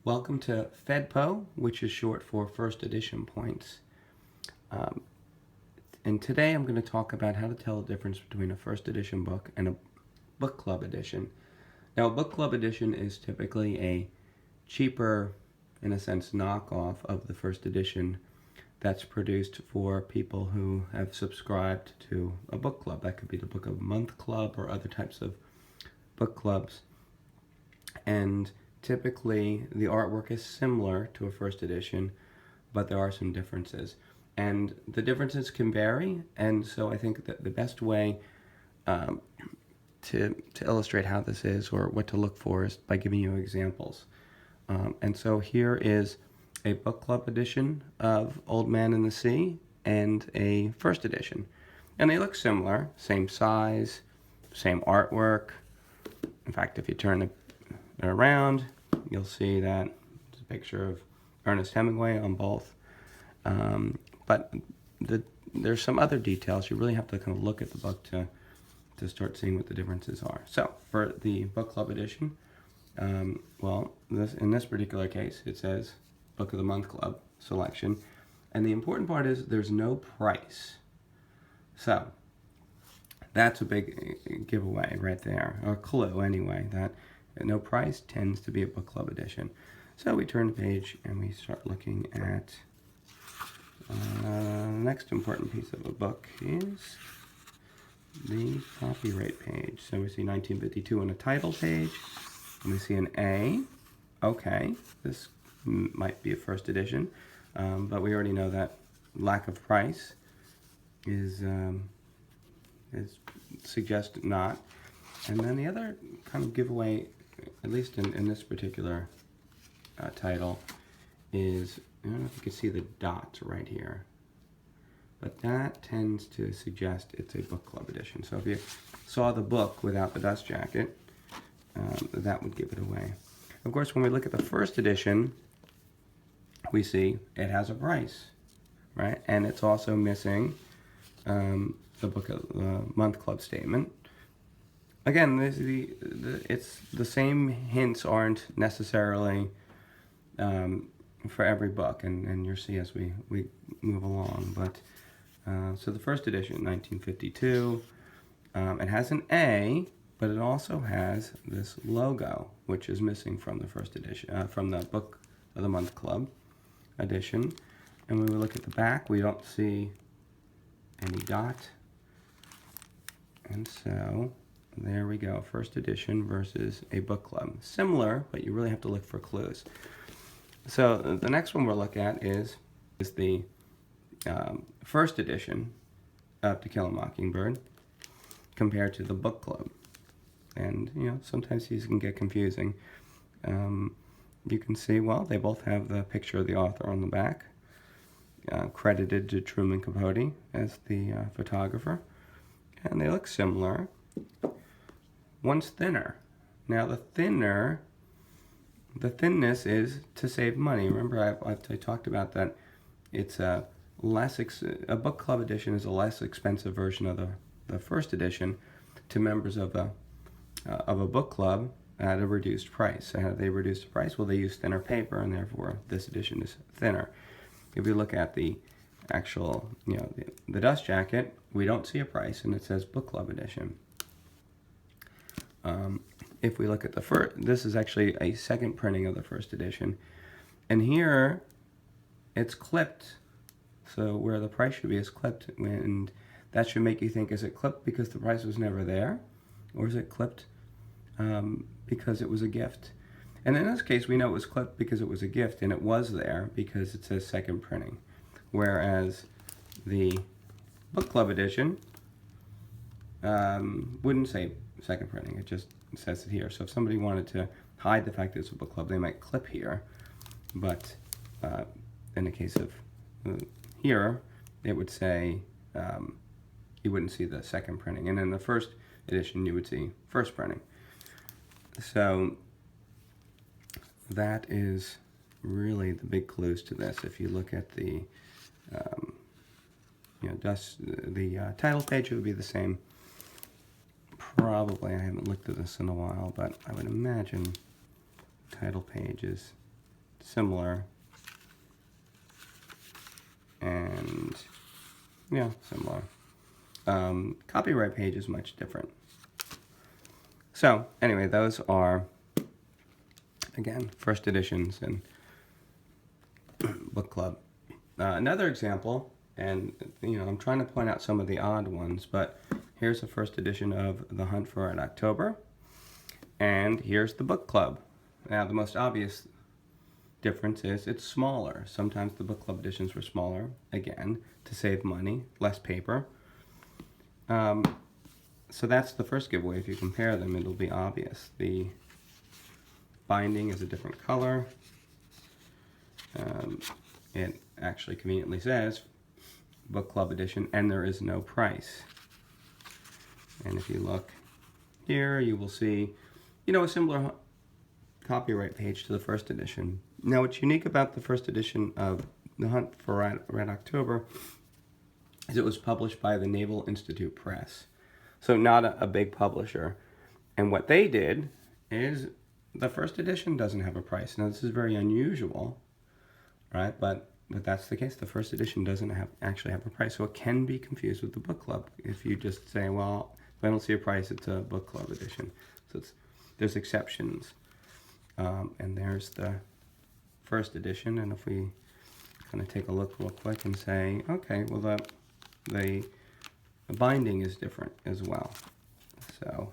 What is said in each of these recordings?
Welcome to Fedpo, which is short for First Edition Points. And today I'm going to talk about how to tell the difference between a first edition book and a book club edition. Now, a book club edition is typically a cheaper, in a sense, knockoff of the first edition that's produced for people who have subscribed to a book club. That could be the Book of the Month Club or other types of book clubs. And typically the artwork is similar to a first edition, but there are some differences. And the differences can vary, and so I think that the best way to illustrate how this is or what to look for is by giving you examples. And so here is a book club edition of Old Man and the Sea and a first edition. And they look similar, same size, same artwork. In fact, if you turn it around, you'll see that it's a picture of Ernest Hemingway on both. But there's some other details. You really have to kind of look at the book to start seeing what the differences are. So for the book club edition, in this particular case, it says Book of the Month Club selection. And the important part is there's no price. So that's a big giveaway right there, or clue anyway, that no price tends to be a book club edition. So we turn the page and we start looking at the next important piece of a book is the copyright page. So we see 1952 on a title page, and we see an A. Okay, this might be a first edition, but we already know that lack of price is suggest not. And then the other kind of giveaway, at least in this particular title, is, I don't know if you can see the dots right here, but that tends to suggest it's a book club edition. So if you saw the book without the dust jacket, that would give it away. Of course, when we look at the first edition, we see it has a price, right? And it's also missing the Book of the Month Club statement. Again, it's the same hints aren't necessarily for every book, and you'll see as we move along. But so the first edition, 1952, it has an A, but it also has this logo, which is missing from the first edition, from the Book of the Month Club edition. And when we look at the back, we don't see any dot. And so there we go, first edition versus a book club. Similar, but you really have to look for clues. So the next one we'll look at is the first edition of To Kill a Mockingbird compared to the book club. And, sometimes these can get confusing. You can see, well, they both have the picture of the author on the back, credited to Truman Capote as the photographer. And they look similar. One's thinner. Now the thinness is to save money. Remember I talked about that it's a book club edition is a less expensive version of the first edition to members of a book club at a reduced price. So how do they reduce the price? Well, they use thinner paper, and therefore this edition is thinner. If you look at the actual, the dust jacket, we don't see a price, and it says book club edition. If we look at the first, this is actually a second printing of the first edition, and here it's clipped. So where the price should be is clipped, and that should make you think, is it clipped because the price was never there, or is it clipped because it was a gift? And in this case, we know it was clipped because it was a gift, and it was there because it says second printing. Whereas the book club edition wouldn't say second printing, it just says it here. So if somebody wanted to hide the fact that it's a book club, they might clip here. But in the case of here, it would say, you wouldn't see the second printing. And in the first edition, you would see first printing. So that is really the big clues to this. If you look at the title page, it would be the same. Probably, I haven't looked at this in a while, but I would imagine title page is similar. And yeah, similar. Copyright page is much different. So anyway, those are, again, first editions and book club. Another example, and I'm trying to point out some of the odd ones, but here's the first edition of The Hunt for Red October, and here's the book club. Now the most obvious difference is it's smaller. Sometimes the book club editions were smaller, again, to save money, less paper. So that's the first giveaway. If you compare them, it'll be obvious. The binding is a different color. It actually conveniently says book club edition, and there is no price. And if you look here, you will see, a similar copyright page to the first edition. Now, what's unique about the first edition of The Hunt for Red October is it was published by the Naval Institute Press. So not a big publisher. And what they did is the first edition doesn't have a price. Now, this is very unusual, right? But that's the case. The first edition doesn't actually have a price. So it can be confused with the book club if you just say, well, if I don't see a price, it's a book club edition. So there's exceptions. And there's the first edition. And if we kind of take a look real quick and say, okay, well, the binding is different as well. So,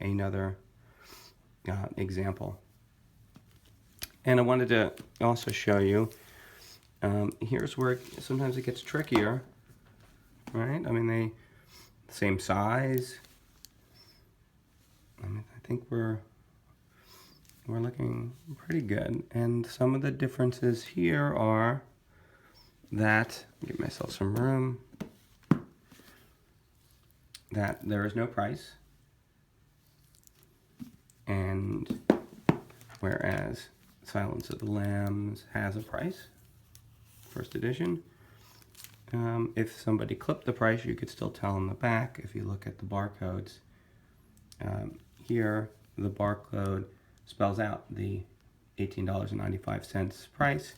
another example. And I wanted to also show you, here's where sometimes it gets trickier, right? I mean, same size. I think we're looking pretty good. And some of the differences here are that, give myself some room, that there is no price, and whereas Silence of the Lambs has a price, first edition. If somebody clipped the price, you could still tell on the back if you look at the barcodes. Here, the barcode spells out the $18.95 price,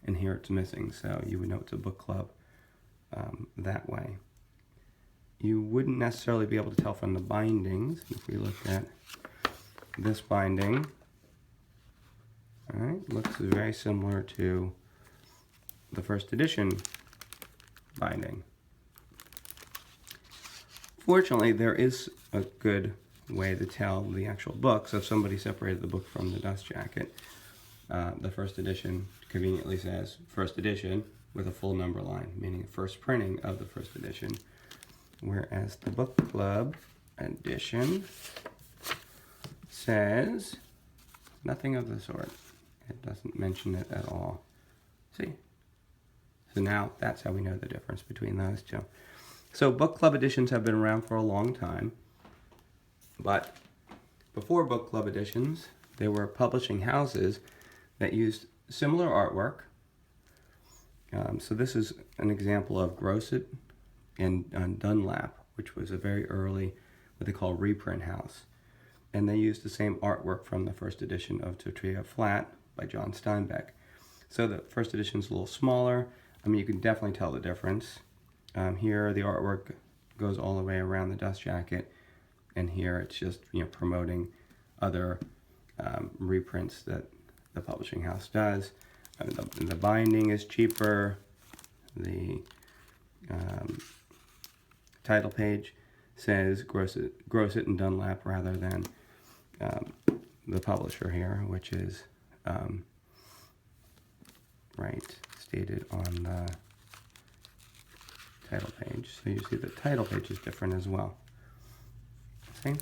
and here it's missing, so you would know it's a book club that way. You wouldn't necessarily be able to tell from the bindings. If we look at this binding, all right, looks very similar to the first edition binding. Fortunately, there is a good way to tell the actual book. So if somebody separated the book from the dust jacket, the first edition conveniently says first edition with a full number line, meaning first printing of the first edition. Whereas the book club edition says nothing of the sort. It doesn't mention it at all. See? So now that's how we know the difference between those two. So book club editions have been around for a long time. But before book club editions, there were publishing houses that used similar artwork. So this is an example of Grosset and Dunlap, which was a very early, what they call reprint house. And they used the same artwork from the first edition of Tortilla Flat by John Steinbeck. So the first edition is a little smaller. I mean, you can definitely tell the difference. Here, the artwork goes all the way around the dust jacket, and here it's just promoting other reprints that the publishing house does. The binding is cheaper. The title page says Grosset and Dunlap rather than the publisher here, which is stated on the title page. So you see the title page is different as well. See?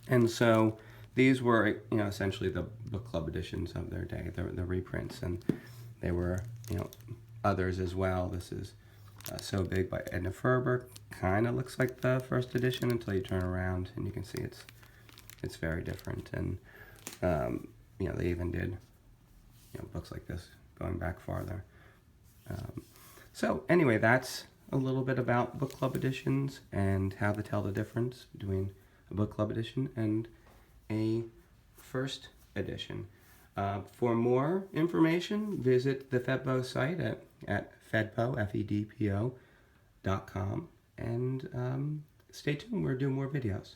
And so these were, essentially the book club editions of their day, the reprints, and they were, others as well. This is So Big by Edna Ferber. Kind of looks like the first edition until you turn around and you can see it's very different. And they even did books like this going back farther. So anyway, that's a little bit about book club editions and how to tell the difference between a book club edition and a first edition. For more information, visit the Fedpo site at Fedpo, Fedpo.com, and stay tuned. We're doing more videos.